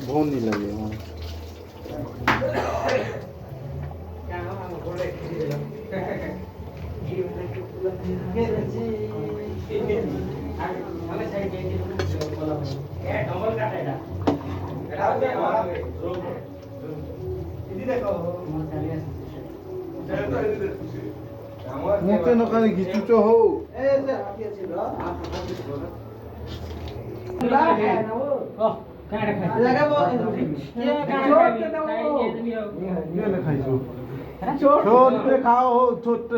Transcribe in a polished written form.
ভনি লাগে আমার মুতে নখানে ঘিচুচ হো খাইছো ছোট খাও ছোট